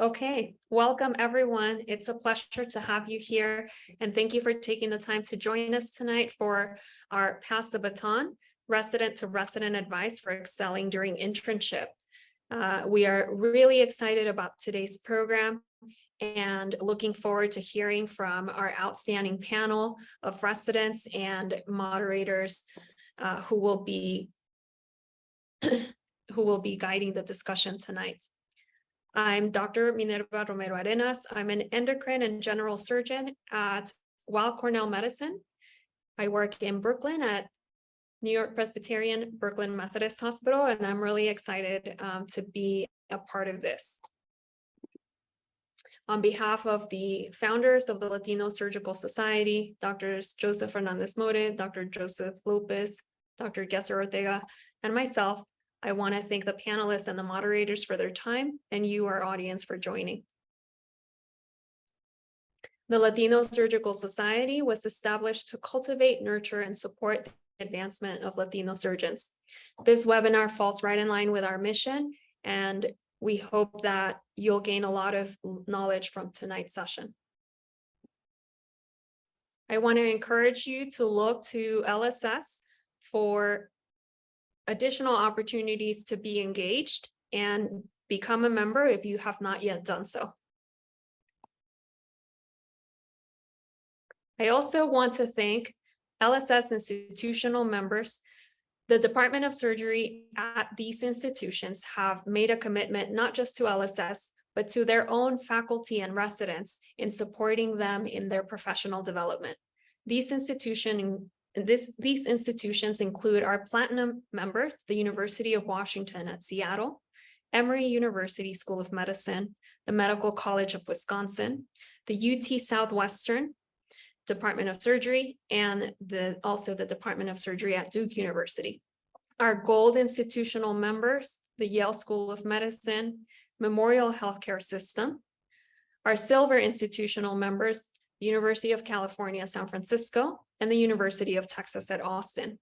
Okay, welcome everyone. It's a pleasure to have you here, and thank you for taking the time to join us tonight for our Pass the Baton, resident to resident advice for excelling during internship. We are really excited about today's program and looking forward to hearing from our outstanding panel of residents and moderators who will be guiding the discussion tonight. I'm Dr. Minerva Romero Arenas. I'm an endocrine and general surgeon at Weill Cornell Medicine. I work in Brooklyn at New York Presbyterian Brooklyn Methodist Hospital, and I'm really excited to be a part of this. On behalf of the founders of the Latino Surgical Society, Drs. Joseph Fernandez More, Dr. Joseph Lopez, Dr. Gesser Ortega, and myself, I want to thank the panelists and the moderators for their time, and you, our audience, for joining. The Latino Surgical Society was established to cultivate, nurture, and support the advancement of Latino surgeons. This webinar falls right in line with our mission, and we hope that you'll gain a lot of knowledge from tonight's session. I want to encourage you to look to LSS for additional opportunities to be engaged and become a member if you have not yet done so. I also want to thank LSS institutional members. The Department of Surgery at these institutions have made a commitment not just to LSS, but to their own faculty and residents in supporting them in their professional development. These institutions include our platinum members, the University of Washington at Seattle, Emory University School of Medicine, the Medical College of Wisconsin, the UT Southwestern Department of Surgery, and also the Department of Surgery at Duke University. Our gold institutional members, the Yale School of Medicine, Memorial Healthcare System. Our silver institutional members, University of California, San Francisco, and the University of Texas at Austin.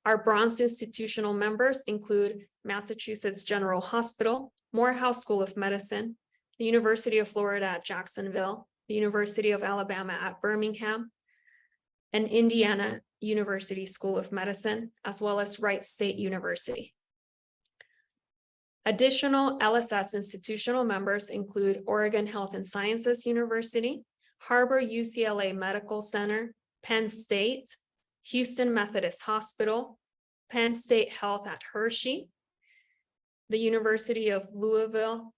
Our bronze institutional members include Massachusetts General Hospital, Morehouse School of Medicine, the University of Florida at Jacksonville, the University of Alabama at Birmingham, and Indiana University School of Medicine, as well as Wright State University. Additional LSS institutional members include Oregon Health and Sciences University, Harbor UCLA Medical Center, Penn State, Houston Methodist Hospital, Penn State Health at Hershey, the University of Louisville,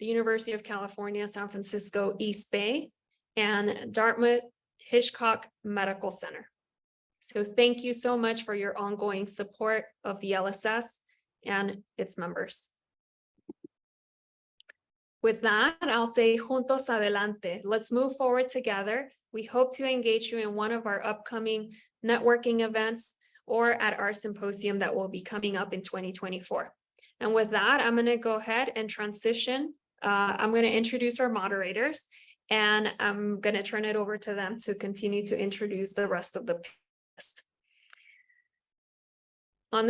the University of California, San Francisco, East Bay, and Dartmouth Hitchcock Medical Center. So thank you so much for your ongoing support of the LSS and its members. With that, I'll say juntos adelante. Let's move forward together. We hope to engage you in one of our upcoming networking events or at our symposium that will be coming up in 2024. And with that, I'm going to go ahead and transition. I'm going to introduce our moderators, and I'm going to turn it over to them to continue to introduce the rest of the panelists. On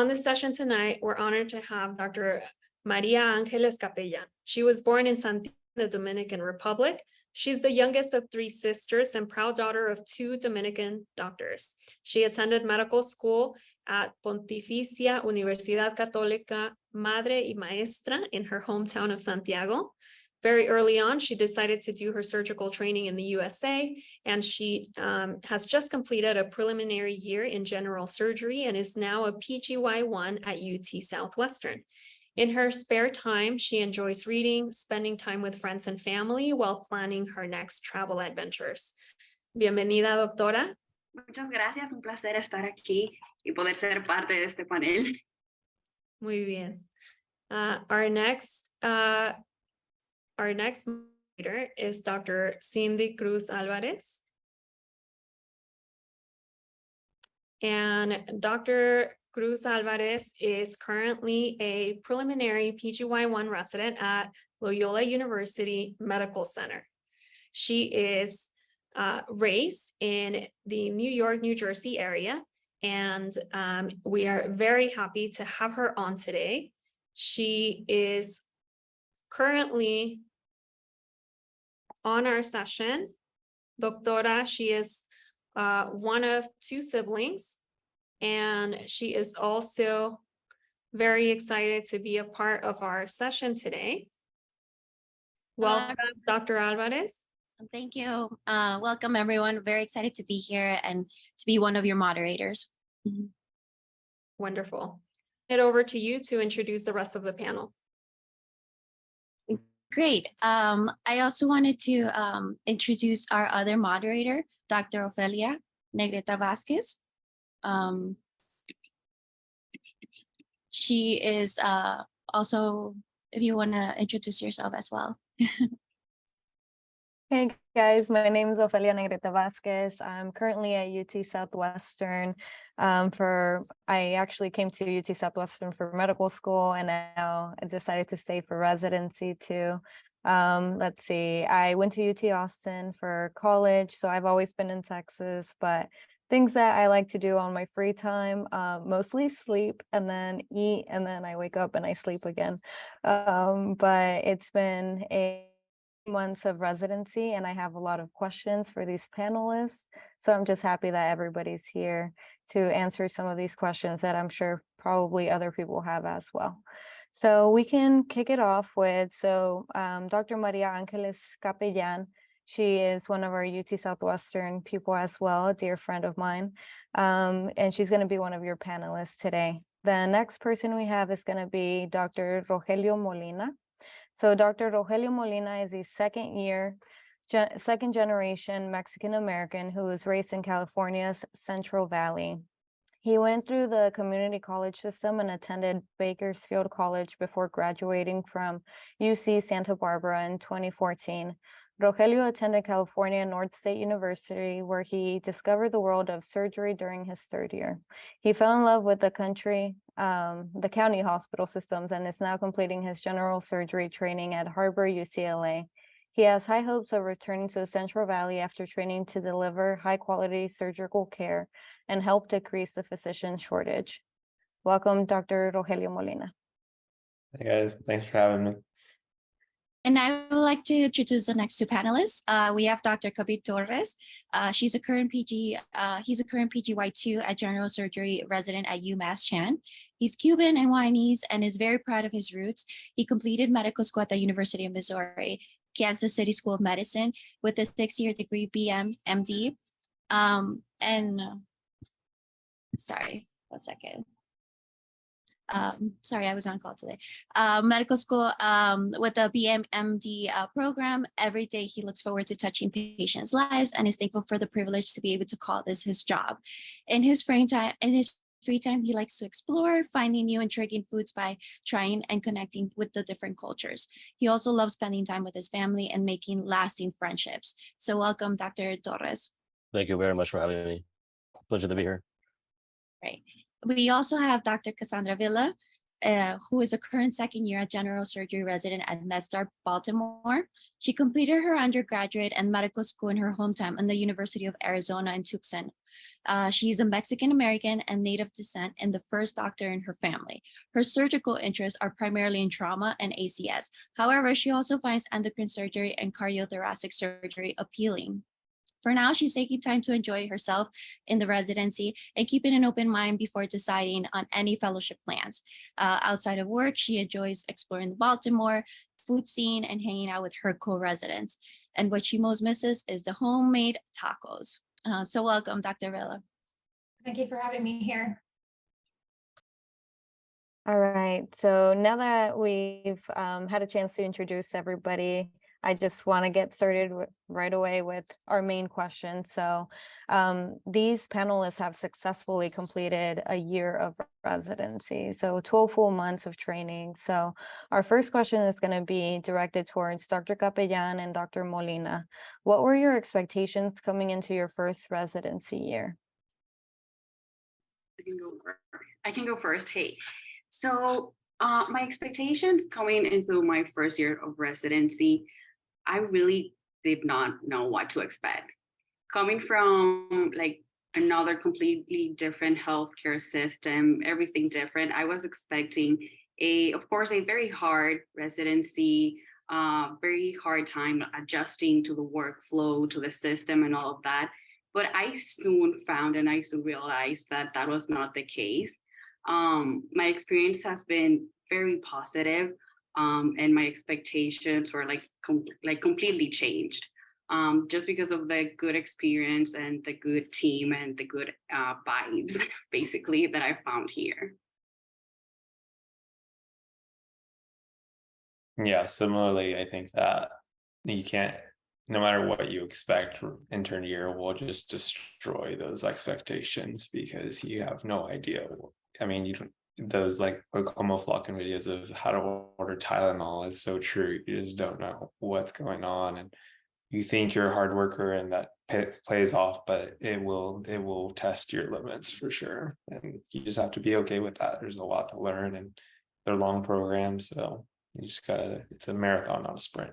this session tonight, we're honored to have Dr. Maria Ángeles Capellan. She was born in Santiago, the Dominican Republic. She's the youngest of 3 sisters and proud daughter of 2 Dominican doctors. She attended medical school at Pontificia Universidad Católica Madre y Maestra in her hometown of Santiago. Very early on, she decided to do her surgical training in the USA, and she has just completed a preliminary year in general surgery and is now a PGY1 at UT Southwestern. In her spare time, she enjoys reading, spending time with friends and family while planning her next travel adventures. Bienvenida, doctora. Muchas gracias, un placer estar aquí y poder ser parte de este panel. Muy bien. Our next moderator is Dr. Cindy Cruz Alvarez. And Dr. Cruz Alvarez is currently a preliminary PGY1 resident at Loyola University Medical Center. She is raised in the New York, New Jersey area, and we are very happy to have her on today. She is currently on our session. Doctora, she is one of two siblings, and she is also very excited to be a part of our session today. Welcome, Dr. Alvarez. Thank you. Welcome, everyone. Very excited to be here and to be one of your moderators. Wonderful. It over to you to introduce the rest of the panel. Great. I also wanted to introduce our other moderator, Dr. Ofelia Negrete Vasquez. She is also, if you want to introduce yourself as well. Hey guys, my name is Ofelia Negrete Vasquez. I'm currently at UT Southwestern. I actually came to UT Southwestern for medical school, and now I decided to stay for residency too. Let's see, I went to UT Austin for college, so I've always been in Texas, but things that I like to do on my free time, mostly sleep and then eat, and then I wake up and I sleep again. But it's been months of residency, and I have a lot of questions for these panelists. So I'm just happy that everybody's here to answer some of these questions that I'm sure probably other people have as well. So we can kick it off with, Dr. Maria Angeles Capellan. She is one of our UT Southwestern people as well, a dear friend of mine. And she's going to be one of your panelists today. The next person we have is going to be Dr. Rogelio Molina. So Dr. Rogelio Molina is a second generation Mexican-American who was raised in California's Central Valley. He went through the community college system and attended Bakersfield College before graduating from UC Santa Barbara in 2014. Rogelio attended California North State University, where he discovered the world of surgery during his third year. He fell in love with the county hospital systems, and is now completing his general surgery training at Harbor, UCLA. He has high hopes of returning to the Central Valley after training to deliver high-quality surgical care and help decrease the physician shortage. Welcome, Dr. Rogelio Molina. Hey guys, thanks for having me. And I would like to introduce the next two panelists. We have Dr. Kabir Torres. He's a current PGY2 at general surgery resident at UMass Chan. He's Cuban and Guyanese and is very proud of his roots. He completed medical school at the University of Missouri, Kansas City School of Medicine with a 6-year degree BM/MD. Sorry, 1 second. Sorry, I was on call today. Medical school with the BM/MD program. Every day he looks forward to touching patients' lives and is thankful for the privilege to be able to call this his job. In his free time, he likes to explore, finding new intriguing foods by trying and connecting with the different cultures. He also loves spending time with his family and making lasting friendships. So welcome, Dr. Torres. Thank you very much for having me. Pleasure to be here. Right. We also have Dr. Cassandra Villa, who is a current second year general surgery resident at MedStar, Baltimore. She completed her undergraduate and medical school in her hometown and the University of Arizona in Tucson. She is a Mexican-American and native descent and the first doctor in her family. Her surgical interests are primarily in trauma and ACS. However, she also finds endocrine surgery and cardiothoracic surgery appealing. For now, she's taking time to enjoy herself in the residency and keeping an open mind before deciding on any fellowship plans. Outside of work, she enjoys exploring the Baltimore food scene and hanging out with her co-residents. And what she most misses is the homemade tacos. So welcome, Dr. Villa. Thank you for having me here. All right, so now that we've had a chance to introduce everybody, I just want to get started right away with our main question. So these panelists have successfully completed a year of residency, so 12 full months of training. So our first question is going to be directed towards Dr. Capellan and Dr. Molina. What were your expectations coming into your first residency year? I can go first. Hey, so my expectations coming into my first year of residency, I really did not know what to expect. Coming from like another completely different healthcare system, everything different, I was expecting of course, a very hard residency, very hard time adjusting to the workflow, to the system and all of that. But I soon found and I soon realized that that was not the case. My experience has been very positive, and my expectations were like completely changed, just because of the good experience and the good team and the good vibes, basically, that I found here. Yeah, similarly, I think that you can't, no matter what you expect, intern year will just destroy those expectations because you have no idea. I mean, you don't, those like como flocking videos of how to order Tylenol is so true. You just don't know what's going on, and you think you're a hard worker and that plays off, but it will test your limits for sure. And you just have to be okay with that. There's a lot to learn, and they're long programs, so you just gotta, it's a marathon, not a sprint.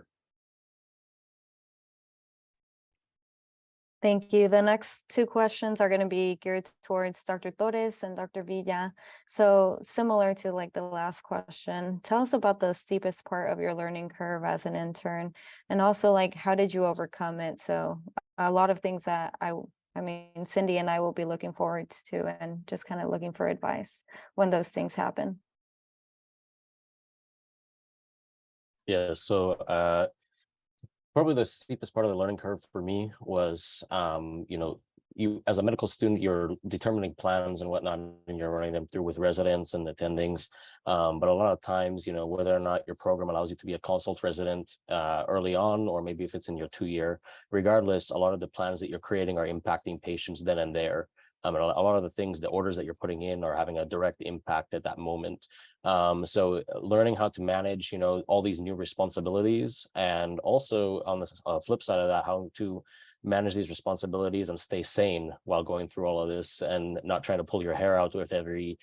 Thank you. The next two questions are going to be geared towards Dr. Torres and Dr. Villa. So similar to like the last question, tell us about the steepest part of your learning curve as an intern, and also like how did you overcome it? So a lot of things that I mean, Cindy and I will be looking forward to, and just kind of looking for advice when those things happen. Yeah, so probably the steepest part of the learning curve for me was, you as a medical student, you're determining plans and whatnot, and you're running them through with residents and attendings. But a lot of times, whether or not your program allows you to be a consult resident early on, or maybe if it's in your 2-year, regardless, a lot of the plans that you're creating are impacting patients then and there. And a lot of the things, the orders that you're putting in are having a direct impact at that moment. So learning how to manage, all these new responsibilities, and also on the flip side of that, how to manage these responsibilities and stay sane while going through all of this, and not trying to pull your hair out with every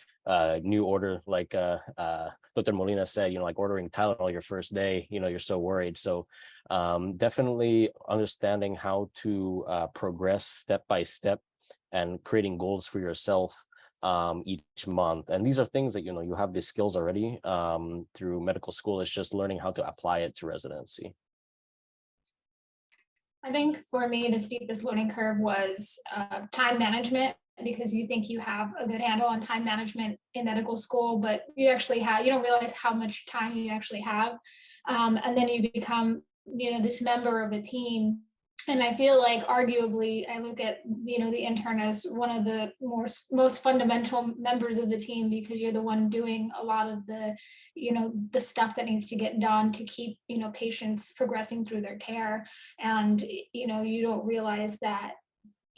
new order, like Dr. Molina said, like ordering Tylenol your first day, you're so worried. So definitely understanding how to progress step by step and creating goals for yourself each month. And these are things that, you have these skills already through medical school. It's just learning how to apply it to residency. I think for me, the steepest learning curve was time management, because you think you have a good handle on time management in medical school, but you don't realize how much time you actually have. And then you become, this member of a team. And I feel like arguably, I look at, the intern as one of the most fundamental members of the team, because you're the one doing a lot of the, the stuff that needs to get done to keep, patients progressing through their care. And, you don't realize that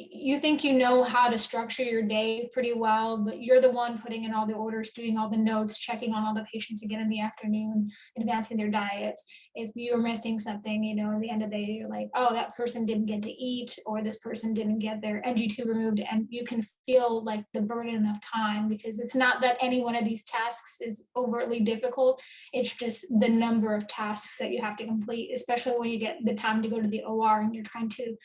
you think you know how to structure your day pretty well, but you're the one putting in all the orders, doing all the notes, checking on all the patients again in the afternoon, advancing their diets. If you're missing something, at the end of the day, you're like, oh, that person didn't get to eat, or this person didn't get their NG tube removed. And you can feel like the burden of time, because it's not that any one of these tasks is overtly difficult. It's just the number of tasks that you have to complete, especially when you get the time to go to the OR and you're trying to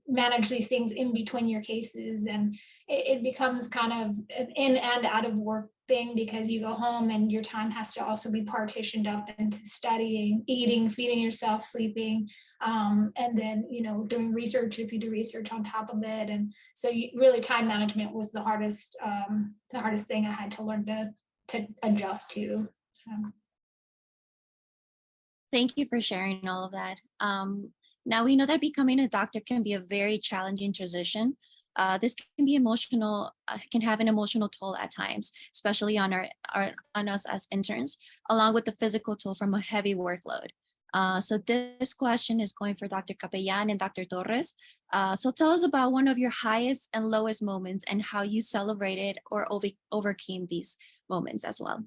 manage these things in between your cases. And it becomes kind of an in and out of work thing, because you go home and your time has to also be partitioned up into studying, eating, feeding yourself, sleeping, and then doing research if you do research on top of it. And so really time management was the hardest thing I had to learn to adjust to. So Thank you for sharing all of that. Now we know that becoming a doctor can be a very challenging transition. This can be emotional, can have an emotional toll at times, especially on on us as interns, along with the physical toll from a heavy workload. So this question is going for Dr. Capellan and Dr. Torres. So tell us about one of your highest and lowest moments, and how you celebrated or overcame these moments as well.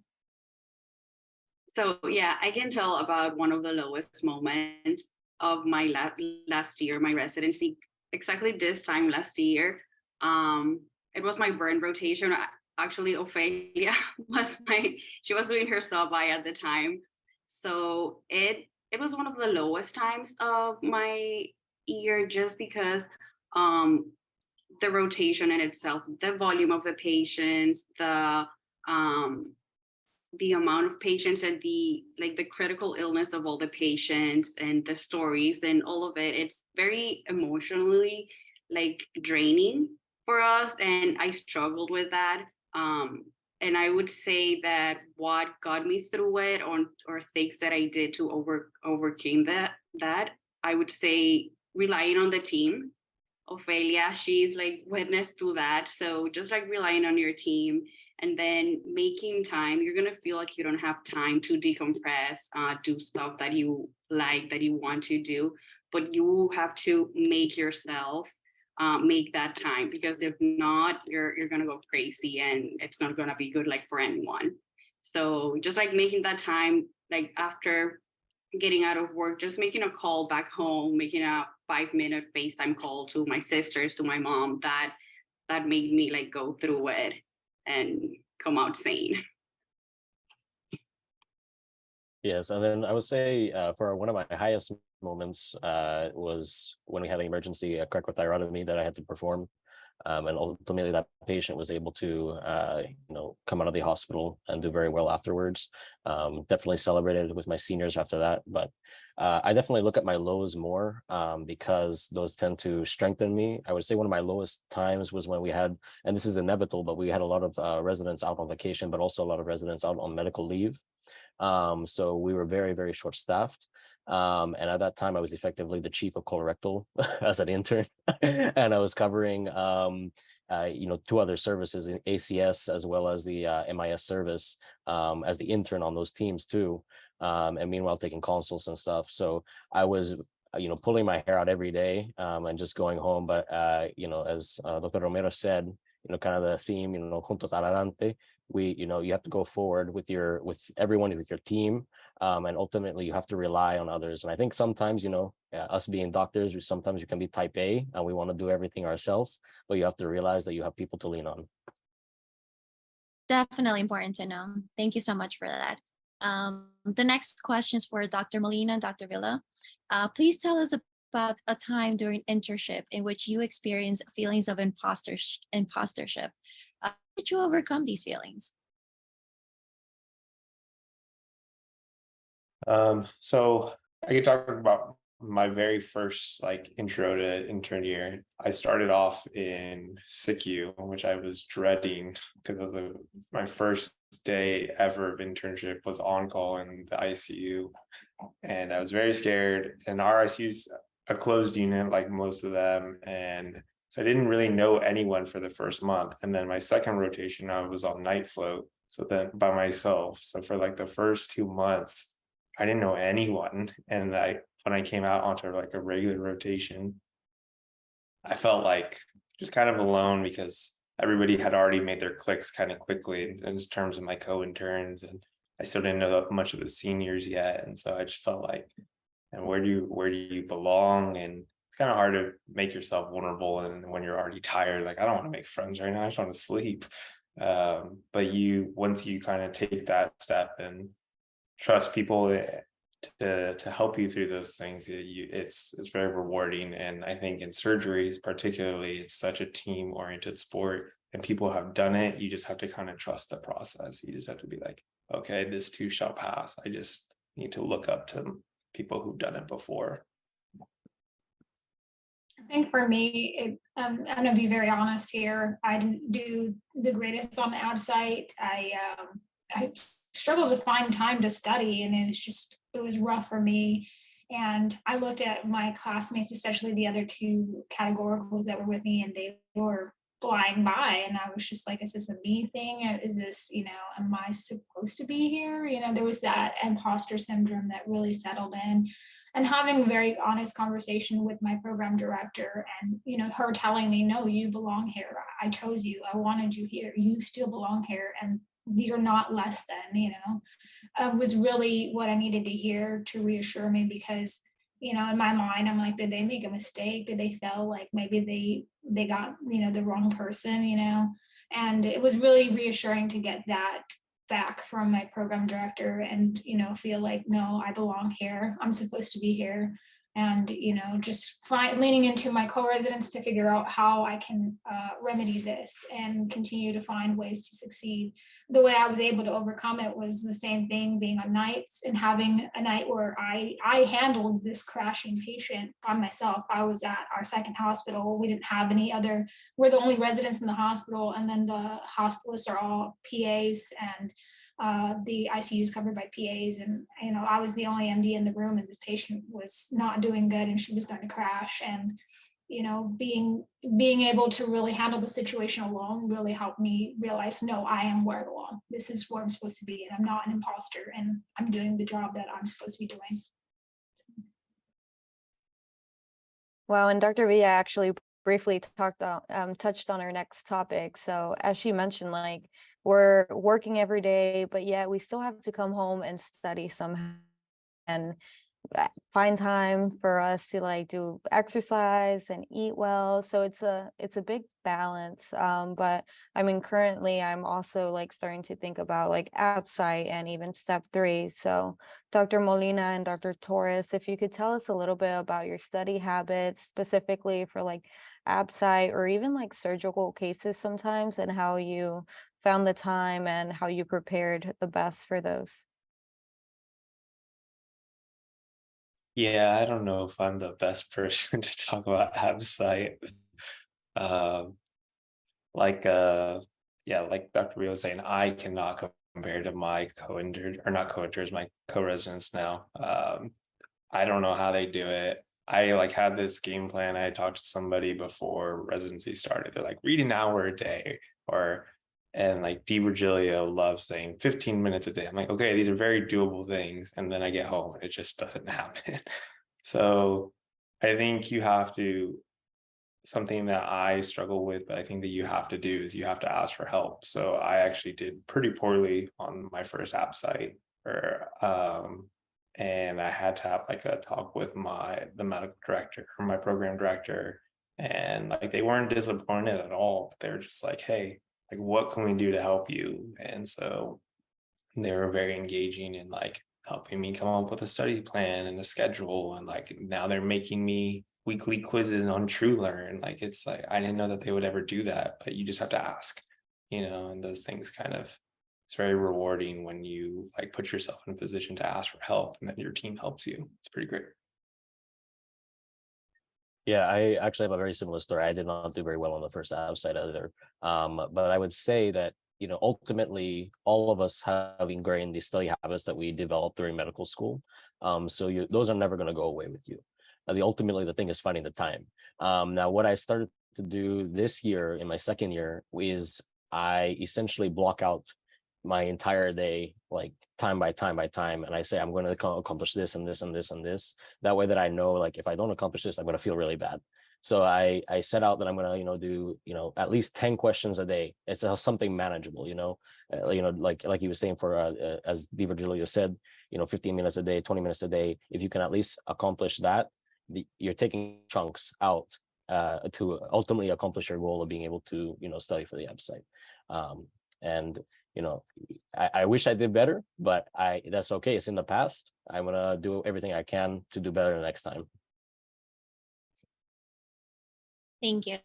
So yeah, I can tell about one of the lowest moments of my last year, my residency. Exactly this time last year, it was my burn rotation. Actually, Ofelia she was doing her sub-I at the time. So it was one of the lowest times of my year, just because the rotation in itself, the volume of the patients, the the amount of patients and the critical illness of all the patients and the stories and all of it, it's very emotionally like draining for us, and I struggled with that. And I would say that what got me through it, or things that I did to overcame that I would say relying on the team. Ofelia, she's like witness to that. So just like relying on your team, and then making time. You're gonna feel like you don't have time to decompress, do stuff that you like, that you want to do, but you have to make yourself make that time, because if not, you're gonna go crazy and it's not gonna be good like for anyone. So just like making that time, like after getting out of work, just making a call back home, making a 5-minute FaceTime call to my sisters, to my mom, that made me like go through it and come out sane. Yes, and then I would say for one of my highest moments was when we had an emergency cricothyrotomy that I had to perform, and ultimately that patient was able to come out of the hospital and do very well afterwards. Definitely celebrated with my seniors after that, but I definitely look at my lows more because those tend to strengthen me. I would say one of my lowest times was when we had, and this is inevitable, but we had a lot of residents out on vacation, but also a lot of residents out on medical leave. So we were very, very short staffed. And at that time I was effectively the chief of colorectal as an intern. And I was covering, 2 other services in ACS as well as the MIS service as the intern on those teams too. And meanwhile taking consults and stuff. So I was, pulling my hair out every day and just going home. But, as Dr. Romero said, kind of the theme, juntos adelante, you have to go forward with everyone, with your team, and ultimately you have to rely on others. And I think sometimes, us being doctors, sometimes you can be type A and we want to do everything ourselves, but you have to realize that you have people to lean on. Definitely important to know. Thank you so much for that. The next question is for Dr. Molina and Dr. Villa. Please tell us about a time during internship in which you experienced feelings of impostership. How did you overcome these feelings? So I could talk about my very first intro to intern year. I started off in SICU, which I was dreading because it was my first day ever of internship was on call in the ICU. And I was very scared. And our ICU's a closed unit like most of them. And so I didn't really know anyone for the first month. And then my second rotation, I was on night float. So then by myself. So for the first 2 months, I didn't know anyone. And when I came out onto a regular rotation, I felt just kind of alone because everybody had already made their clicks kind of quickly in terms of my co-interns, and I still didn't know much of the seniors yet. And so I just felt and where do you belong? And it's kind of hard to make yourself vulnerable. And when you're already tired, I don't want to make friends right now. I just want to sleep. But once you kind of take that step and trust people to help you through those things, it's very rewarding. And I think in surgeries particularly, it's such a team-oriented sport, and people have done it. You just have to kind of trust the process. You just have to be okay, this too shall pass. I just need to look up to people who've done it before. I think for me, I'm going to be very honest here. I didn't do the greatest on the outside. I struggled to find time to study, and it was rough for me. And I looked at my classmates, especially the other 2 categoricals that were with me, and they were flying by. And I was just like, is this a me thing? Is this, am I supposed to be here? There was that imposter syndrome that really settled in. And having a very honest conversation with my program director, and her telling me, no, you belong here. I chose you. I wanted you here. You still belong here. And you're not less than, was really what I needed to hear to reassure me, because, in my mind, I'm did they make a mistake? Did they feel maybe they got, the wrong person, and it was really reassuring to get that back from my program director and, feel no, I belong here. I'm supposed to be here. and, just leaning into my co-residents to figure out how I can remedy this and continue to find ways to succeed. The way I was able to overcome it was the same thing, being on nights and having a night where I handled this crashing patient by myself. I was at our second hospital. We didn't have any other, we're the only residents in the hospital, and then the hospitalists are all PAs, and the ICU is covered by PAs, and I was the only MD in the room, and this patient was not doing good, and she was going to crash. And being able to really handle the situation alone really helped me realize, no, I am where I belong. This is where I'm supposed to be, and I'm not an imposter, and I'm doing the job that I'm supposed to be doing. Wow, and Dr. Villa actually briefly touched on our next topic. So as she mentioned, like, we're working every day, but yet we still have to come home and study somehow and find time for us to like do exercise and eat well. So it's a big balance. But I mean, currently I'm also like starting to think about like outside and even step 3. So Dr. Molina and Dr. Torres, if you could tell us a little bit about your study habits, specifically for like absci or even like surgical cases sometimes, and how you found the time and how you prepared the best for those. Yeah, I don't know if I'm the best person to talk about absci. Like Dr. Rio was saying, I cannot compare to my co-interns, or not co-interns, my co-residents now. I don't know how they do it. I like had this game plan. I talked to somebody before residency started. They're like, read an hour a day, and like Rogelio loves saying 15 minutes a day. I'm like, okay, these are very doable things. And then I get home and it just doesn't happen. So I think you have to, something that I struggle with, but I think that you have to do is you have to ask for help. So I actually did pretty poorly on my first app site, and I had to have like a talk with the medical director or my program director, and like they weren't disappointed at all. But they were just like, hey, like, what can we do to help you? And so they were very engaging in like helping me come up with a study plan and a schedule. And like now they're making me weekly quizzes on TrueLearn. Like, it's like, I didn't know that they would ever do that, but you just have to ask, and those things it's very rewarding when you like put yourself in a position to ask for help and then your team helps you. It's pretty great. Yeah, I actually have a very similar story. I did not do very well on the first app site either. But I would say that, ultimately all of us have ingrained the study habits that we developed during medical school. So those are never going to go away with you. Ultimately, the thing is finding the time. Now, what I started to do this year in my second year is I essentially block out my entire day, like time by time, and I say I'm going to accomplish this and this and this and this. That way that I know, like, if I don't accomplish this, I'm going to feel really bad. So I set out that I'm going to do at least 10 questions a day. It's something manageable, like you were saying, for as Rogelio said, 15 minutes a day, 20 minutes a day. If you can at least accomplish that, you're taking chunks out to ultimately accomplish your goal of being able to study for the website. And I wish I did better, but that's okay. It's in the past. I'm gonna do everything I can to do better next time. Thank you.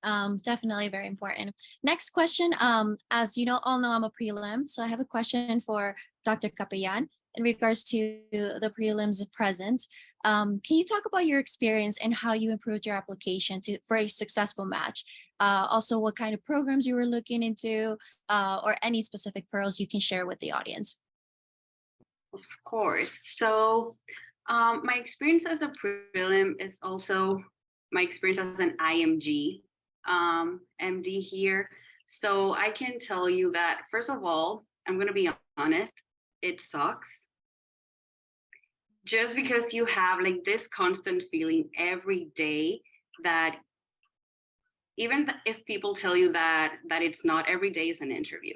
Definitely very important. Next question. As all know, I'm a prelim, so I have a question for Dr. Capellan in regards to the prelims present. Can you talk about your experience and how you improved your application for a successful match? Also, what kind of programs you were looking into, or any specific pearls you can share with the audience? Of course. So my experience as a prelim is also my experience as an IMG MD here. So I can tell you that, first of all, I'm going to be honest, it sucks. Just because you have like this constant feeling every day that even if people tell you that it's not, every day is an interview.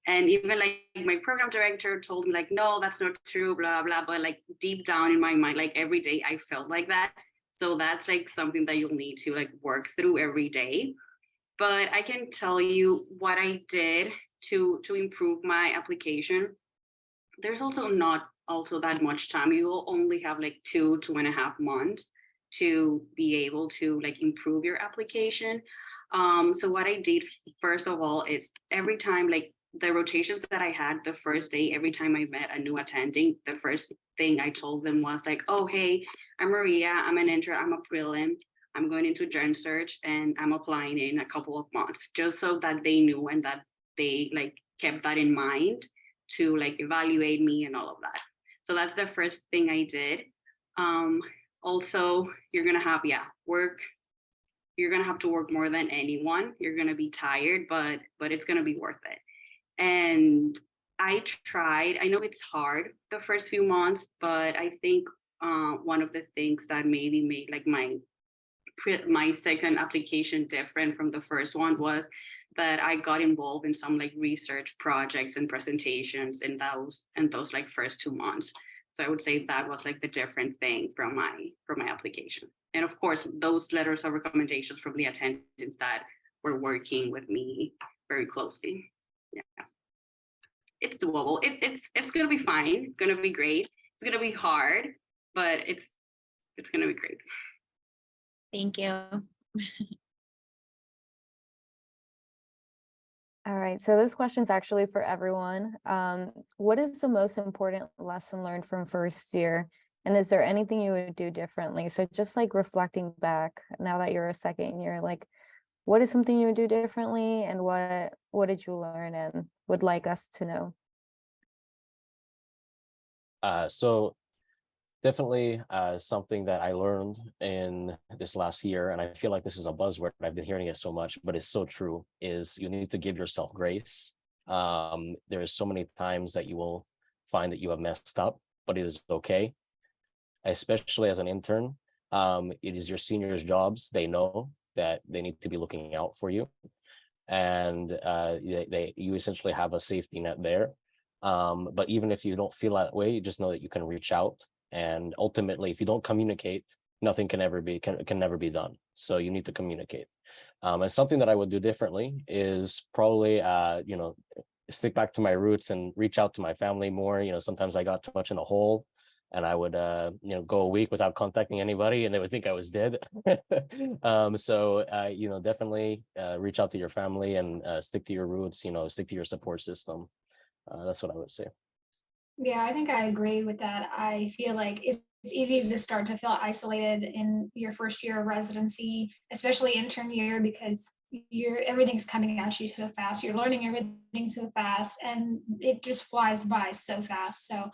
And even like my program director told me like, no, that's not true, blah, blah. But like deep down in my mind, like every day I felt like that. So that's like something that you'll need to like work through every day. But I can tell you what I did to improve my application. There's also not also that much time. You will only have like 2.5 months to be able to like improve your application. So what I did first of all is every time, like the rotations that I had the first day, every time I met a new attending, the first thing I told them was like, oh, hey, I'm Maria, I'm an intern, I'm a prelim, I'm going into Gen Search and I'm applying in a couple of months, just so that they knew and that they like kept that in mind to like evaluate me and all of that. So that's the first thing I did. Also, you're gonna have, work. You're gonna have to work more than anyone. You're gonna be tired, but it's gonna be worth it. And I tried. I know it's hard the first few months, but I think one of the things that maybe made like my second application different from the first one was that I got involved in some like research projects and presentations in those like first 2 months. So I would say that was like the different thing from my application. And of course, those letters of recommendations from the attendants that were working with me very closely. Yeah, it's doable. It's gonna be fine. It's gonna be great. It's gonna be hard, but it's gonna be great. Thank you. All right, so this question is actually for everyone. What is the most important lesson learned from first year? And is there anything you would do differently? So just like reflecting back now that you're a second year, like what is something you would do differently and what did you learn and would like us to know? So definitely something that I learned in this last year, and I feel like this is a buzzword, I've been hearing it so much, but it's so true, is you need to give yourself grace. There's so many times that you will find that you have messed up, but it is okay. Especially as an intern, it is your seniors' jobs. They know that they need to be looking out for you. And you essentially have a safety net there. But even if you don't feel that way, you just know that you can reach out. And ultimately, if you don't communicate, nothing can never be done. So you need to communicate. And something that I would do differently is probably, stick back to my roots and reach out to my family more. Sometimes I got too much in a hole, and I would, go a week without contacting anybody, and they would think I was dead. So definitely reach out to your family and stick to your roots. Stick to your support system. That's what I would say. Yeah, I think I agree with that. I feel like it's easy to start to feel isolated in your first year of residency, especially intern year, because everything's coming at you so fast. You're learning everything so fast, and it just flies by so fast. So,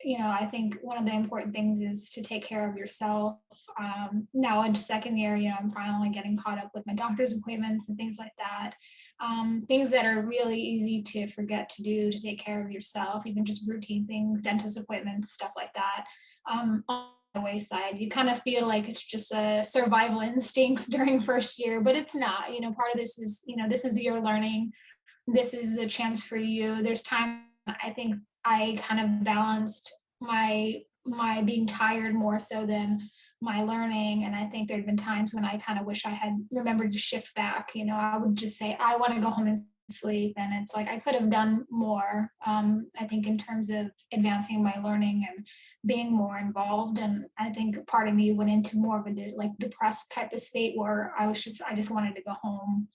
I think one of the important things is to take care of yourself. Now into second year, I'm finally getting caught up with my doctor's appointments and things like that. Things that are really easy to forget to do to take care of yourself, even just routine things, dentist appointments, stuff like that. On the wayside, you kind of feel like it's just a survival instincts during first year, but it's not. Part of this is, this is your learning. This is a chance for you. There's time. I think I kind of balanced my being tired more so than my learning. And I think there'd been times when I kind of wish I had remembered to shift back. I would just say, I want to go home and sleep. And it's like, I could have done more, I think, in terms of advancing my learning and being more involved. And I think part of me went into more of a depressed type of state where I just wanted to go home.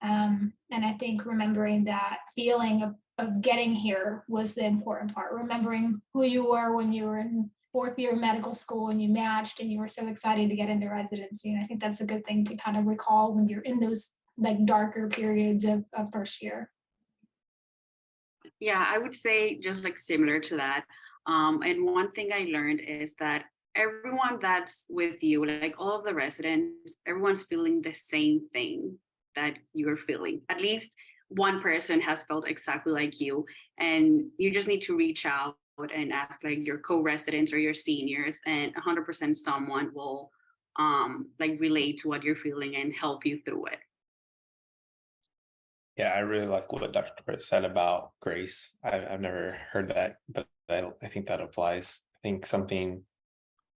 And I think remembering that feeling of getting here was the important part. Remembering who you were when you were in fourth year of medical school and you matched and you were so excited to get into residency. And I think that's a good thing to kind of recall when you're in those like darker periods of first year. Yeah, I would say just like similar to that. And one thing I learned is that everyone that's with you, like all of the residents, everyone's feeling the same thing that you're feeling. At least one person has felt exactly like you, and you just need to reach out and ask like your co-residents or your seniors, and 100% someone will relate to what you're feeling and help you through it. Yeah, I really like what Dr. Torres said about grace. I've never heard that, but I think that applies. I think something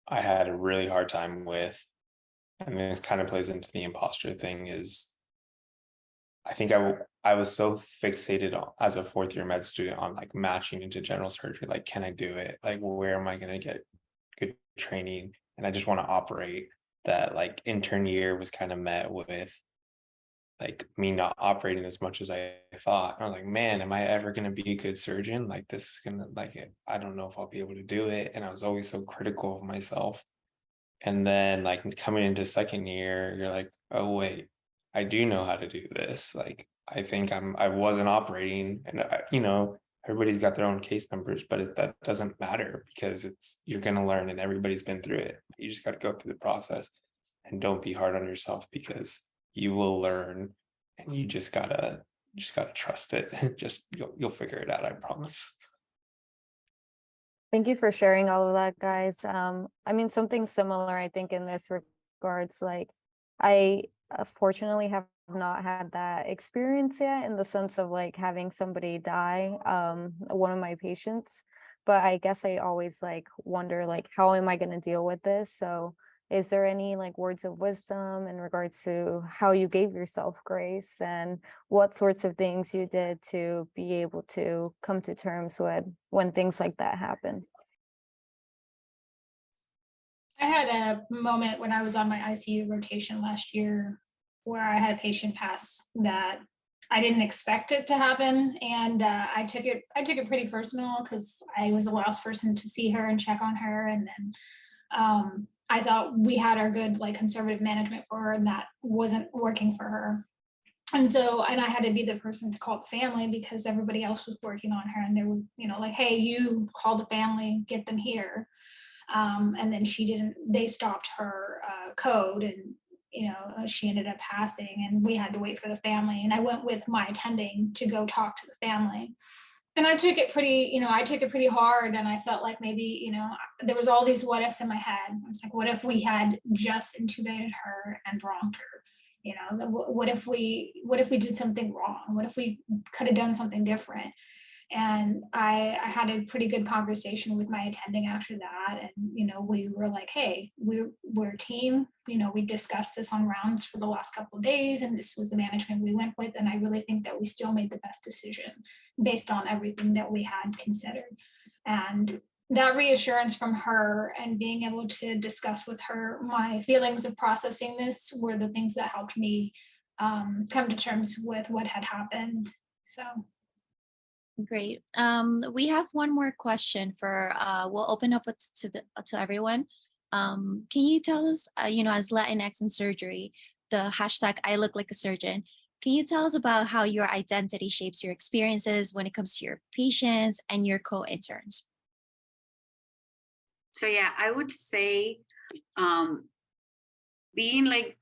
I had a really hard time with, and this kind of plays into the imposter thing, is I think I was so fixated on, as a fourth year med student, on like matching into general surgery. Like, can I do it? Like, where am I going to get good training? And I just want to operate, that like intern year was kind of met with like me not operating as much as I thought. I was like, man, am I ever going to be a good surgeon? Like, this is going to, like, I don't know if I'll be able to do it. And I was always so critical of myself. And then like coming into second year, you're like, oh wait, I do know how to do this. Like, I think I wasn't operating, and everybody's got their own case numbers, but that doesn't matter, because you're going to learn, and everybody's been through it. You just got to go through the process, and don't be hard on yourself, because you will learn, and you just gotta trust it. Just you'll figure it out. I promise. Thank you for sharing all of that, guys. I mean, something similar, I think, in this regards, like, I fortunately have not had that experience yet, in the sense of like having somebody die, one of my patients. But I guess I always like wonder, like, how am I going to deal with this? So is there any like words of wisdom in regards to how you gave yourself grace, and what sorts of things you did to be able to come to terms with when things like that happen? I had a moment when I was on my ICU rotation last year where I had a patient pass that I didn't expect it to happen, and I took it pretty personal, because I was the last person to see her and check on her, and then I thought we had our good like conservative management for her, and that wasn't working for her. And I had to be the person to call the family, because everybody else was working on her, and they were, like, hey, you call the family, get them here. And then they stopped her code, and she ended up passing, and we had to wait for the family. And I went with my attending to go talk to the family. And I took it pretty hard, and I felt like maybe, there was all these what ifs in my head. I was like, what if we had just intubated her and wronged her? What if we did something wrong? What if we could have done something different? And I had a pretty good conversation with my attending after that. And, we were like, hey, we're a team. We discussed this on rounds for the last couple of days, and this was the management we went with. And I really think that we still made the best decision based on everything that we had considered. And that reassurance from her, and being able to discuss with her my feelings of processing this, were the things that helped me come to terms with what had happened. So. Great. We have one more question for, we'll open up it to everyone. Can you tell us, as Latinx in surgery, the hashtag I look like a surgeon, can you tell us about how your identity shapes your experiences when it comes to your patients and your co-interns? So yeah, I would say being like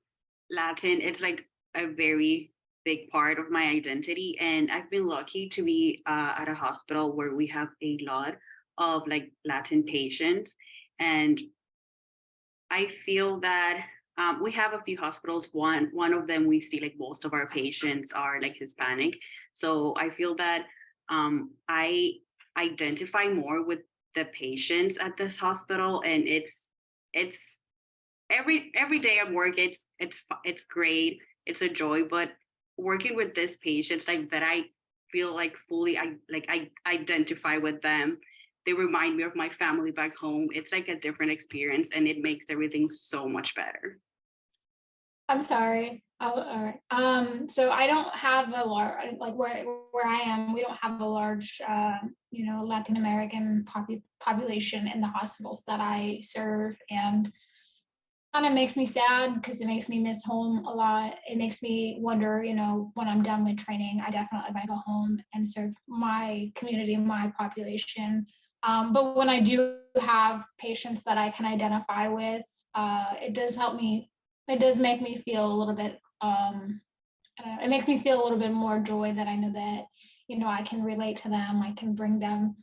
Latin, it's like a very big part of my identity. And I've been lucky to be at a hospital where we have a lot of like Latin patients. And I feel that we have a few hospitals. One of them, we see like most of our patients are like Hispanic. So I feel that I identify more with the patients at this hospital, and it's every day at work, it's great, it's a joy. But working with these patients, like that, I feel like fully I identify with them. They remind me of my family back home. It's like a different experience, and it makes everything so much better. I'm sorry. All right. So I don't have a large, like where I am, we don't have a large, Latin American population in the hospitals that I serve. And kind of makes me sad, because it makes me miss home a lot. It makes me wonder, when I'm done with training, I definitely want to go home and serve my community, my population. But when I do have patients that I can identify with, it does help me. It does make me feel a little bit, it makes me feel a little bit more joy that I know that, I can relate to them. I can bring them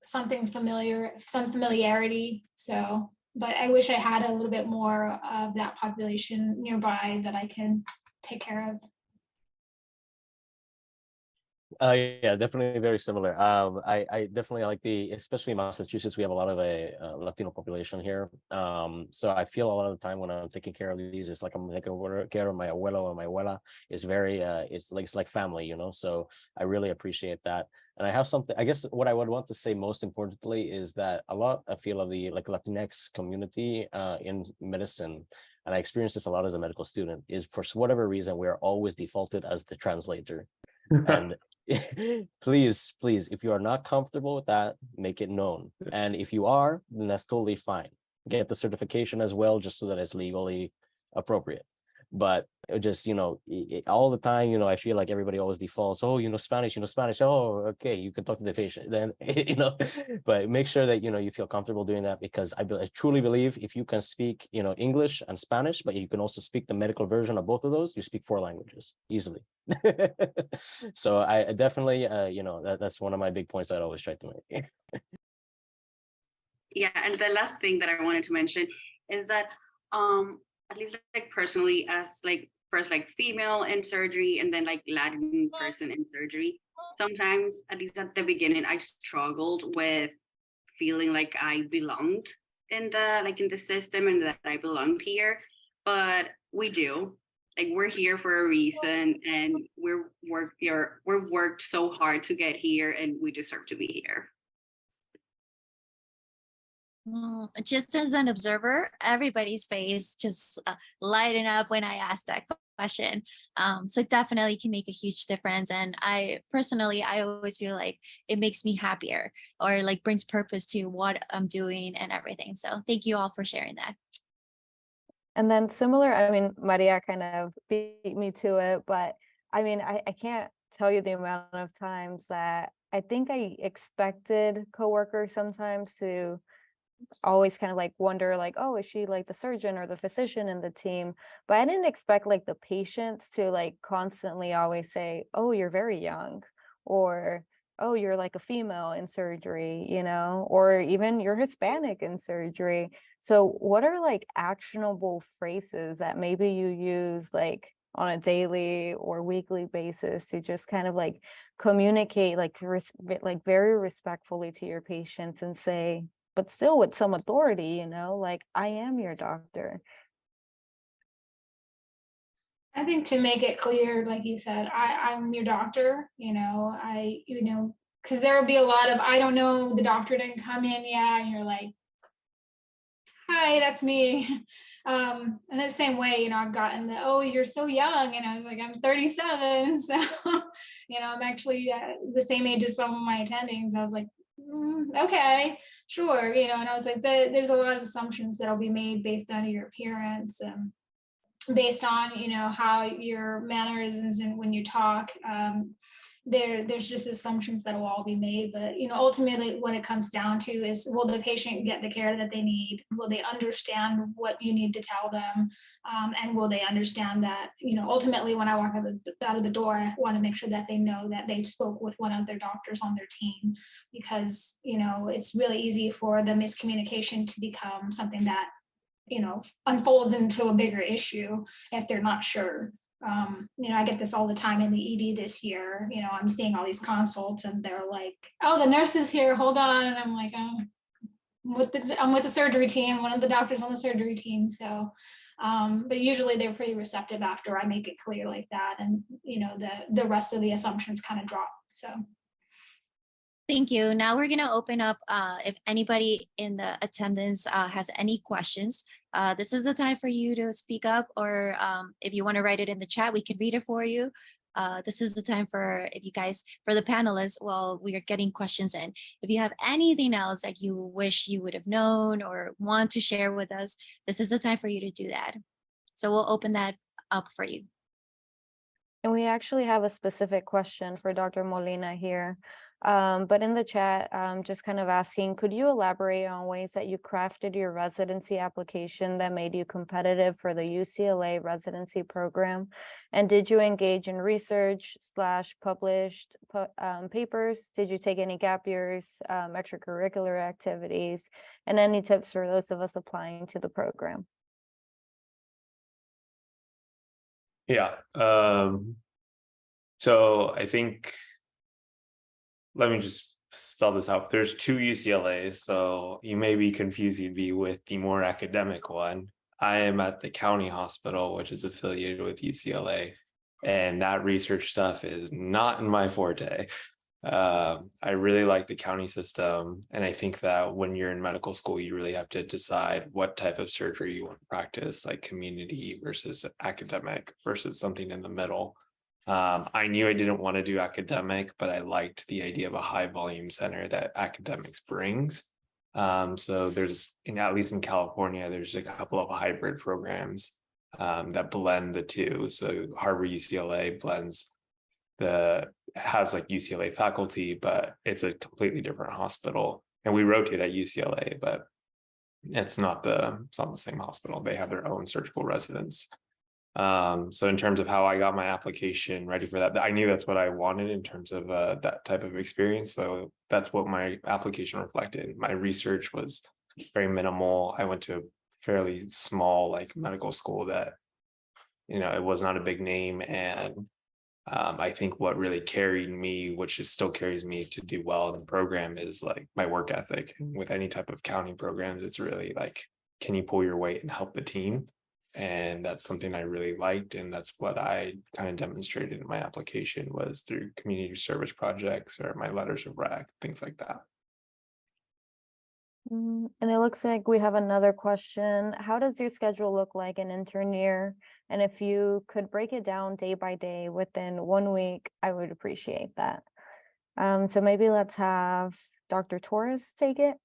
some familiarity. So, but I wish I had a little bit more of that population nearby that I can take care of. Yeah, definitely very similar. I definitely like especially in Massachusetts, we have a lot of a Latino population here. So I feel a lot of the time when I'm taking care of these, it's like I'm taking care of my abuelo or my abuela. It's very, it's like family, you know. So I really appreciate that. And I have something. I guess what I would want to say most importantly is that a lot I feel of the like Latinx community in medicine, and I experienced this a lot as a medical student, is for whatever reason we are always defaulted as the translator. And please, if you are not comfortable with that, make it known. And if you are, then that's totally fine. Get the certification as well, just so that it's legally appropriate. But just, all the time, I feel like everybody always defaults, oh, Spanish, Spanish. Oh, okay, you can talk to the patient then, but make sure that, you feel comfortable doing that, because I truly believe if you can speak, English and Spanish, but you can also speak the medical version of both of those, you speak 4 languages easily. So I definitely, that's one of my big points I'd always try to make. Yeah, and the last thing that I wanted to mention is that at least like personally, as like first like female in surgery and then like Latin person in surgery, sometimes at least at the beginning I struggled with feeling like I belonged in the system and that I belonged here. But we do. Like we're here for a reason, and we're worked so hard to get here, and we deserve to be here. Just as an observer, everybody's face just lighting up when I asked that question. So it definitely can make a huge difference. And I always feel like it makes me happier, or like brings purpose to what I'm doing and everything. So thank you all for sharing that. And then similar, I mean, Maria kind of beat me to it, but I mean, I can't tell you the amount of times that I think I expected coworkers sometimes to always kind of like wonder like, oh, is she like the surgeon or the physician in the team? But I didn't expect like the patients to like constantly always say, oh, you're very young, or oh, you're like a female in surgery, or even you're Hispanic in surgery. So what are like actionable phrases that maybe you use like on a daily or weekly basis to just kind of like communicate like very respectfully to your patients and say, but still with some authority, like, I am your doctor. I think to make it clear, like you said, I'm your doctor, because there will be a lot of, I don't know, the doctor didn't come in yet, and you're like, hi, that's me. And the same way, I've gotten the, oh, you're so young. And I was like, I'm 37. So, I'm actually the same age as some of my attendings. I was like, okay, sure. And I was like, there's a lot of assumptions that'll be made based on your appearance, based on, how your mannerisms and when you talk. There's just assumptions that will all be made, but ultimately what it comes down to is, will the patient get the care that they need? Will they understand what you need to tell them? And will they understand that, ultimately when I walk out of the door, I want to make sure that they know that they spoke with one of their doctors on their team, because it's really easy for the miscommunication to become something that unfolds into a bigger issue if they're not sure. I get this all the time in the ED this year. I'm seeing all these consults and they're like, oh, the nurse is here, hold on. And I'm like, I'm with the surgery team, one of the doctors on the surgery team. So, but usually they're pretty receptive after I make it clear like that. And, the rest of the assumptions kind of drop, so. Thank you. Now we're going to open up if anybody in the attendance has any questions. This is the time for you to speak up, or if you want to write it in the chat, we can read it for you. This is the time for the panelists, while we are getting questions in. If you have anything else that you wish you would have known or want to share with us, this is the time for you to do that. So we'll open that up for you. And we actually have a specific question for Dr. Molina here. But in the chat, just kind of asking, could you elaborate on ways that you crafted your residency application that made you competitive for the UCLA residency program? And did you engage in research / published papers? Did you take any gap years, extracurricular activities, and any tips for those of us applying to the program? Yeah. So I think let me just spell this out. There's 2 UCLAs, so you may be confusing me with the more academic one. I am at the county hospital, which is affiliated with UCLA, and that research stuff is not in my forte. I really like the county system, and I think that when you're in medical school, you really have to decide what type of surgery you want to practice, like community versus academic versus something in the middle. I knew I didn't want to do academic, but I liked the idea of a high volume center that academics brings. So there's, at least in California, there's a couple of hybrid programs that blend the two. So Harvard UCLA blends has like UCLA faculty, but it's a completely different hospital. And we rotate at UCLA, but it's not the same hospital. They have their own surgical residents. So in terms of how I got my application ready for that, I knew that's what I wanted in terms of that type of experience. So that's what my application reflected. My research was very minimal. I went to a fairly small like medical school that, it was not a big name. And I think what really carried me, which is still carries me to do well in the program, is like my work ethic. And with any type of county programs, it's really like, can you pull your weight and help the team? And that's something I really liked. And that's what I kind of demonstrated in my application, was through community service projects or my letters of rec, things like that. And it looks like we have another question. How does your schedule look like in intern year? And if you could break it down day by day within 1 week, I would appreciate that. So maybe let's have Dr. Torres take it.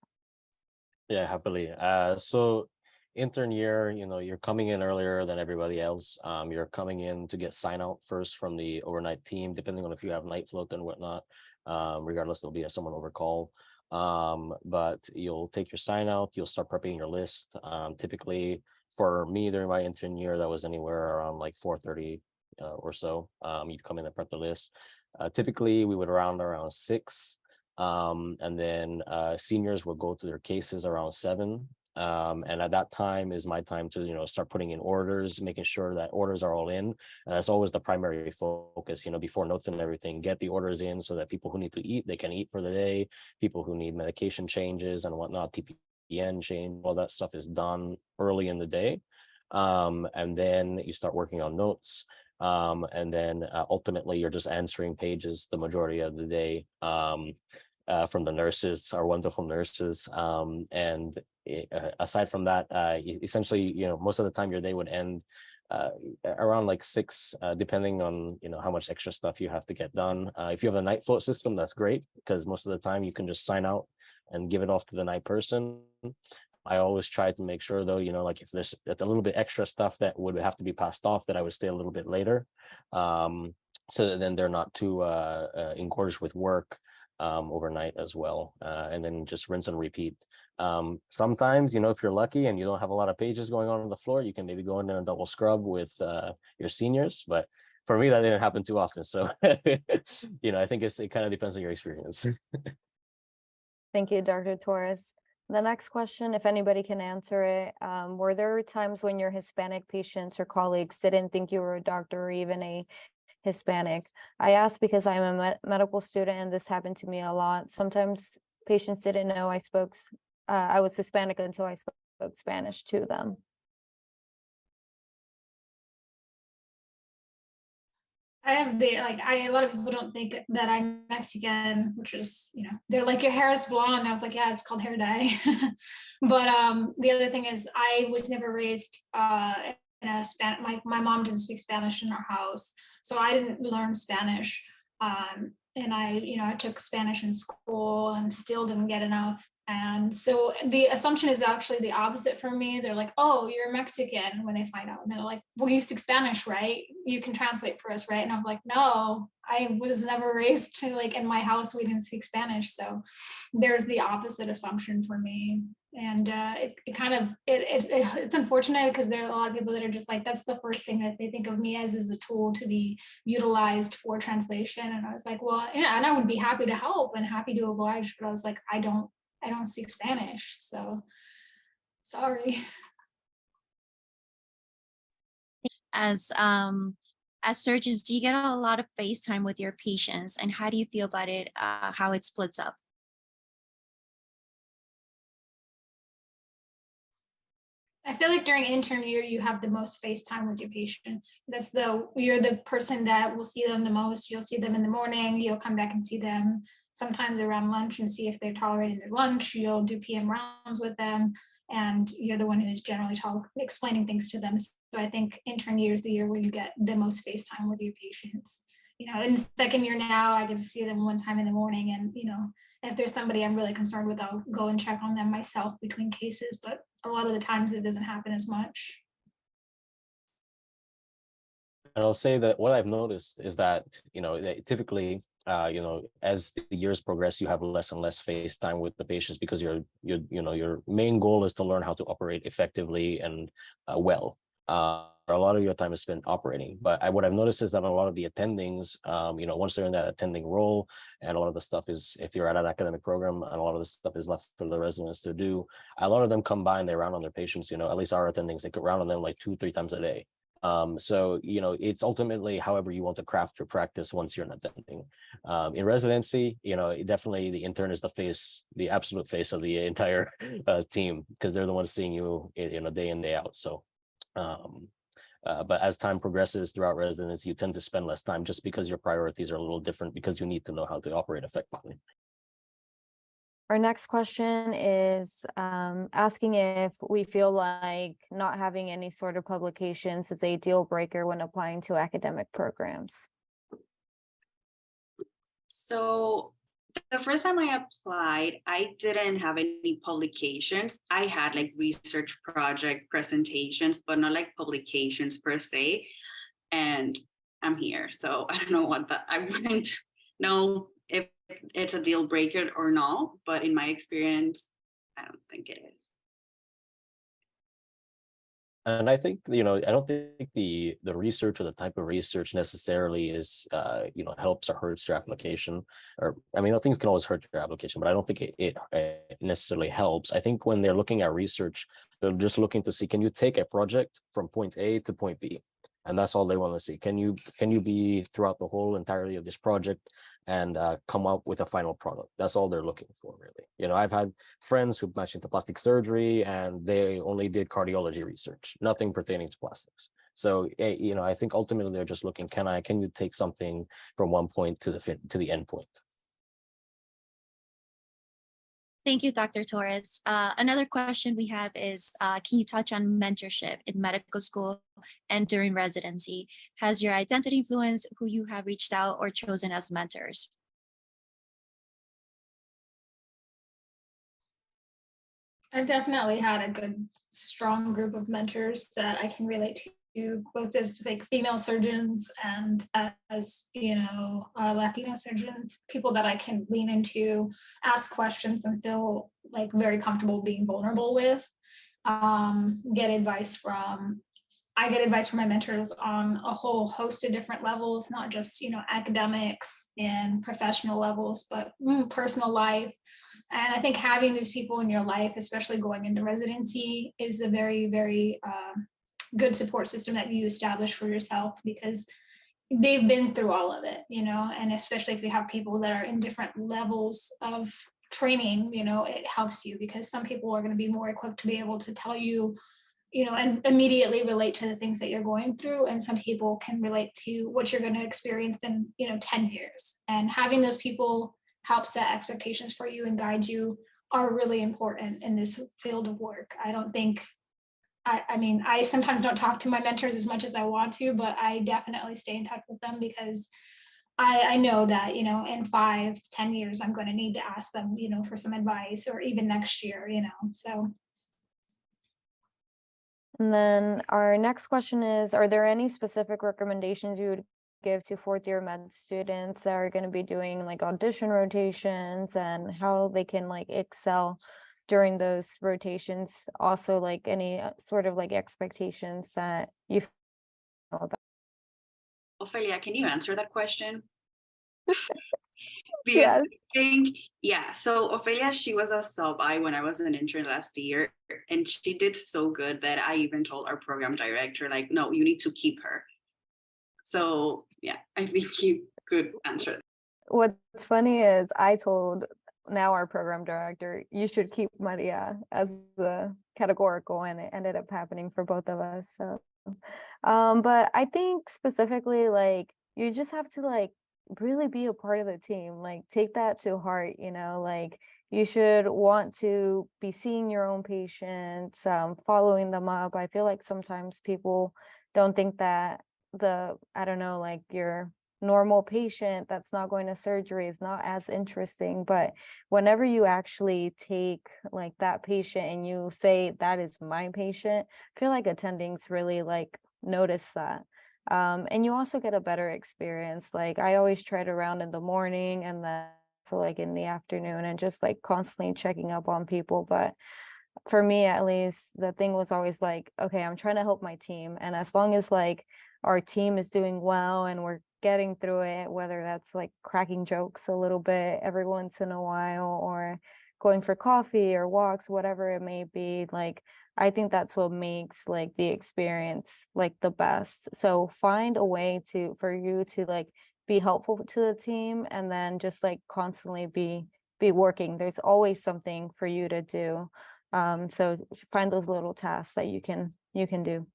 Yeah, happily. So intern year, you're coming in earlier than everybody else. You're coming in to get sign out first from the overnight team, depending on if you have night float and whatnot. Regardless, there'll be someone over call. But you'll take your sign out, you'll start prepping your list. Typically for me during my intern year, that was anywhere around like 4:30 or so. You'd come in and prep the list. Typically we would round around 6. And then seniors would go to their cases around 7. And at that time is my time to start putting in orders, making sure that orders are all in. And that's always the primary focus, before notes and everything. Get the orders in so that people who need to eat, they can eat for the day. People who need medication changes and whatnot, TPN change, all that stuff is done early in the day. And then you start working on notes. And then ultimately you're just answering pages the majority of the day. From the nurses, our wonderful nurses. And aside from that, essentially, most of the time your day would end around like 6, depending on, how much extra stuff you have to get done. If you have a night float system, that's great, because most of the time you can just sign out and give it off to the night person. I always try to make sure though, like if there's a little bit extra stuff that would have to be passed off, that I would stay a little bit later. So that then they're not too engorged with work overnight as well, and then just rinse and repeat. Sometimes, if you're lucky and you don't have a lot of pages going on the floor, you can maybe go in and double scrub with your seniors, but for me that didn't happen too often. So I think it kind of depends on your experience. Thank you, Dr. Torres. The next question, if anybody can answer it, were there times when your Hispanic patients or colleagues didn't think you were a doctor or even a Hispanic? I ask because I'm a medical student and this happened to me a lot. Sometimes patients didn't know I was Hispanic until I spoke Spanish to them. I have a lot of people don't think that I'm Mexican, which is, they're like, your hair is blonde. I was like, yeah, it's called hair dye. But the other thing is I was never raised in a Spanish, my mom didn't speak Spanish in our house. So I didn't learn Spanish. And I took Spanish in school and still didn't get enough. And so the assumption is actually the opposite for me. They're like, oh, you're Mexican when they find out. And they're like, well, you speak Spanish, right? You can translate for us, right? And I'm like, no, I was never raised to in my house, we didn't speak Spanish. So there's the opposite assumption for me. And it's unfortunate because there are a lot of people that are just like, that's the first thing that they think of me as is a tool to be utilized for translation. And I was like, well, yeah, and I would be happy to help and happy to oblige, but I was like, I don't speak Spanish, so sorry. As as surgeons, do you get a lot of face time with your patients, and how do you feel about it, how it splits up? I feel like during intern year, you have the most face time with your patients. You're the person that will see them the most. You'll see them in the morning, you'll come back and see them sometimes around lunch and see if they're tolerating their lunch. You'll do PM rounds with them, and you're the one who's generally explaining things to them. So I think intern year is the year where you get the most face time with your patients. You know, in the second year now, I get to see them one time in the morning, and you know, if there's somebody I'm really concerned with, I'll go and check on them myself between cases, but a lot of the times it doesn't happen as much. And I'll say that what I've noticed is that, typically, as the years progress, you have less and less face time with the patients because your main goal is to learn how to operate effectively and well. A lot of your time is spent operating, but what I've noticed is that a lot of the attendings, once they're in that attending role, and a lot of the stuff is, if you're at an academic program, and a lot of the stuff is left for the residents to do, a lot of them come by and they round on their patients, at least our attendings, they could round on them like 2-3 times a day. So, it's ultimately however you want to craft your practice once you're an attending. In residency, definitely the intern is the absolute face of the entire team, because they're the ones seeing you, day in, day out. So, but as time progresses throughout residency, you tend to spend less time just because your priorities are a little different, because you need to know how to operate effectively. Our next question is asking if we feel like not having any sort of publications is a deal breaker when applying to academic programs. So the first time I applied, I didn't have any publications. I had like research project presentations, but not like publications per se. And I'm here, so I don't know I wouldn't know if it's a deal breaker or not, but in my experience, I don't think it is. And I think, I don't think the research or the type of research necessarily is, helps or hurts your application. Or, I mean, things can always hurt your application, but I don't think it necessarily helps. I think when they're looking at research, they're just looking to see, can you take a project from point A to point B? And that's all they want to see. Can you be throughout the whole entirety of this project and come up with a final product? That's all they're looking for, really. I've had friends who matched into plastic surgery and they only did cardiology research, nothing pertaining to plastics. So, I think ultimately they're just looking, can you take something from one point to the end point? Thank you, Dr. Torres. Another question we have is, can you touch on mentorship in medical school and during residency? Has your identity influenced who you have reached out or chosen as mentors? I've definitely had a good, strong group of mentors that I can relate to, both as like female surgeons and as Latino surgeons, people that I can lean into, ask questions, and feel like very comfortable being vulnerable with. Get advice from. I get advice from my mentors on a whole host of different levels, not just academics and professional levels, but personal life. And I think having these people in your life, especially going into residency, is a very, very good support system that you establish for yourself, because they've been through all of it, and especially if you have people that are in different levels of training, it helps you, because some people are going to be more equipped to be able to tell you, and immediately relate to the things that you're going through. And some people can relate to what you're going to experience in, 10 years. And having those people help set expectations for you and guide you are really important in this field of work. I don't think, I sometimes don't talk to my mentors as much as I want to, but I definitely stay in touch with them, because I know that, in 5-10 years, I'm going to need to ask them, for some advice, or even next year, so. And then our next question is, are there any specific recommendations you would give to fourth-year med students that are going to be doing like audition rotations, and how they can like excel during those rotations? Also, like any sort of like expectations that you know about. Ofelia, can you answer that question? Yes. So Ofelia, she was a sub-I when I was an intern last year, and she did so good that I even told our program director, like, no, you need to keep her. So yeah, I think you could answer. What's funny is I told now our program director, you should keep Maria as the categorical, and it ended up happening for both of us. So, but I think specifically, like, you just have to like really be a part of the team, like take that to heart, you know, like you should want to be seeing your own patients, following them up. I feel like sometimes people don't think that I don't know, like your normal patient that's not going to surgery is not as interesting, but whenever you actually take like that patient and you say that is my patient, I feel like attendings really like notice that. And you also get a better experience. Like I always tread around in the morning and then so like in the afternoon and just like constantly checking up on people. But for me at least, the thing was always like, okay, I'm trying to help my team, and as long as like our team is doing well and we're getting through it, whether that's like cracking jokes a little bit every once in a while or going for coffee or walks, whatever it may be, like I think that's what makes like the experience like the best. So find a way for you to like be helpful to the team, and then just like constantly be working. There's always something for you to do. So find those little tasks that you can do.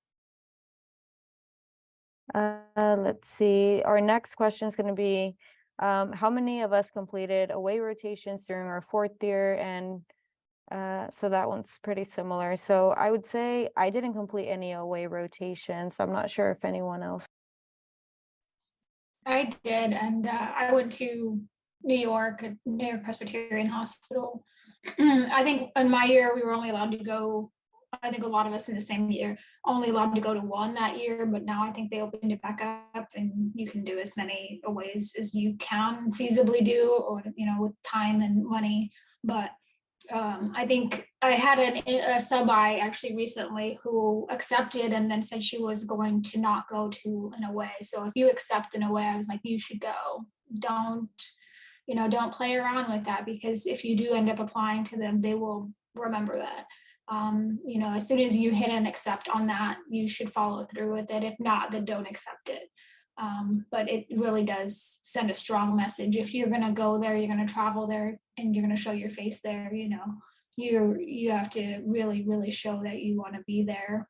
Let's see. Our next question is going to be, how many of us completed away rotations during our fourth year? And so that one's pretty similar. So I would say I didn't complete any away rotations. I'm not sure if anyone else. I did, and I went to New York Presbyterian Hospital. I think in my year, we were only allowed to go, I think a lot of us in the same year, only allowed to go to one that year, but now I think they opened it back up and you can do as many aways as you can feasibly do, or, you know, with time and money. But I think I had a sub-I actually recently who accepted and then said she was going to not go to an away. So if you accept an away, I was like, you should go. Don't play around with that, because if you do end up applying to them, they will remember that. As soon as you hit an accept on that, you should follow through with it. If not, then don't accept it. But it really does send a strong message. If you're going to go there, you're going to travel there, and you're going to show your face there, you have to really, really show that you want to be there.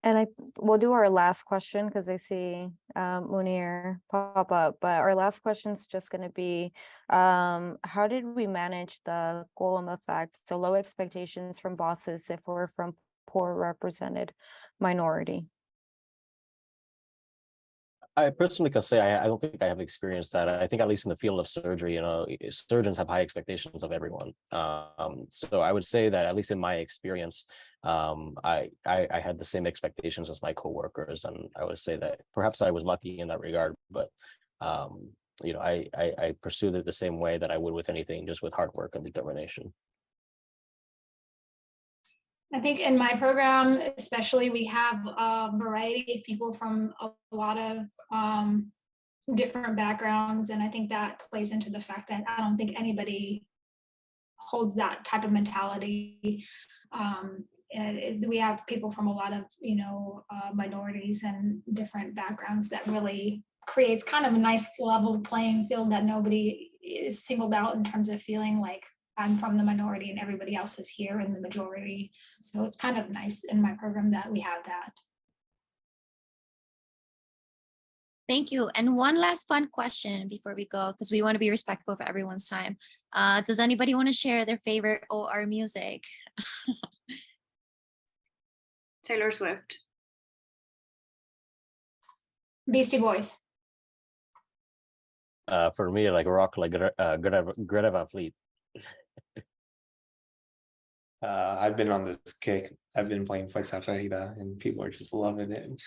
And we'll do our last question because I see Munir pop up. But our last question is just going to be, how did we manage the golem effect? So low expectations from bosses if we're from poor represented minority. I personally can say I don't think I have experienced that. I think at least in the field of surgery, surgeons have high expectations of everyone. So I would say that at least in my experience, I had the same expectations as my coworkers, and I would say that perhaps I was lucky in that regard. But I pursued it the same way that I would with anything, just with hard work and determination. I think in my program, especially, we have a variety of people from a lot of different backgrounds. And I think that plays into the fact that I don't think anybody holds that type of mentality. And we have people from a lot of, minorities and different backgrounds that really creates kind of a nice level playing field, that nobody is singled out in terms of feeling like I'm from the minority and everybody else is here in the majority. So it's kind of nice in my program that we have that. Thank you. And one last fun question before we go, because we want to be respectful of everyone's time. Does anybody want to share their favorite OR music? Taylor Swift. Beastie Boys. For me, like rock, like Greta Van Fleet. I've been on this kick. I've been playing Fuerza Regida and people are just loving it.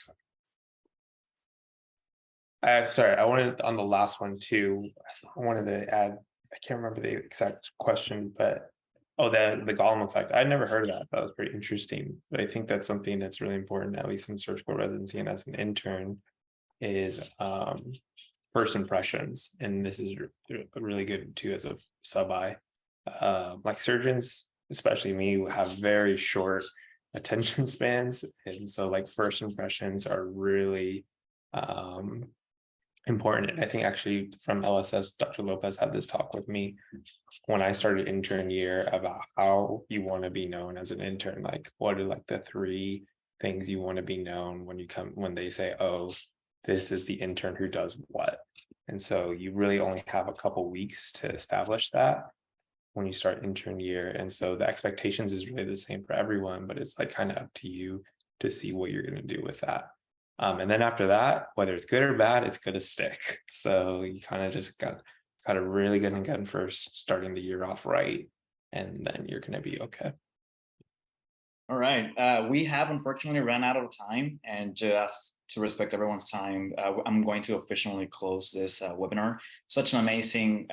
Sorry, I wanted on the last one too. I wanted to add, I can't remember the exact question, but the golem effect. I'd never heard of that. That was pretty interesting. But I think that's something that's really important, at least in surgical residency and as an intern, is first impressions. And this is really good too as a sub-I. Like surgeons, especially me, who have very short attention spans, and so like first impressions are really important. And I think actually from LSS, Dr. Lopez had this talk with me when I started intern year about how you want to be known as an intern. Like, what are like the 3 things you want to be known when they say, oh, this is the intern who does what. And so you really only have a couple weeks to establish that when you start intern year. And so the expectations is really the same for everyone, but it's like kind of up to you to see what you're going to do with that. And then after that, whether it's good or bad, it's going to stick. So you kind of just got really good and getting first, starting the year off right, and then you're going to be okay. All right, we have unfortunately run out of time, and just to respect everyone's time, I'm going to officially close this webinar. Such an amazing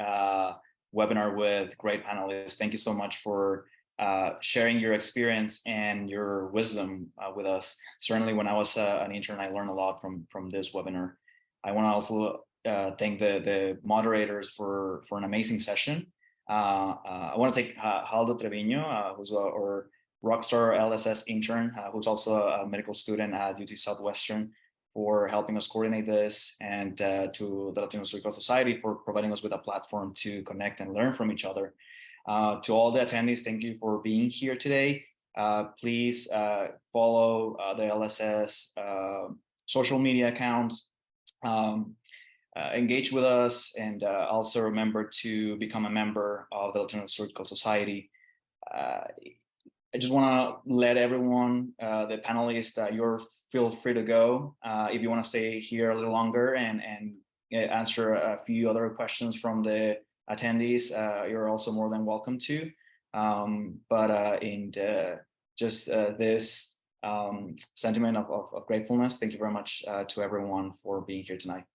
webinar with great panelists. Thank you so much for sharing your experience and your wisdom with us. Certainly when I was an intern, I learned a lot from this webinar. I want to also thank the moderators for an amazing session. I want to thank Haldo Trevino, who's our rockstar LSS intern, who's also a medical student at UT Southwestern, for helping us coordinate this, and to the Latino Surgical Society for providing us with a platform to connect and learn from each other. To all the attendees, thank you for being here today. Please follow the LSS social media accounts, engage with us, and also remember to become a member of the Latino Surgical Society. I just want to let everyone, the panelists, feel free to go. If you want to stay here a little longer and answer a few other questions from the attendees, you're also more than welcome to. This sentiment of gratefulness, thank you very much to everyone for being here tonight.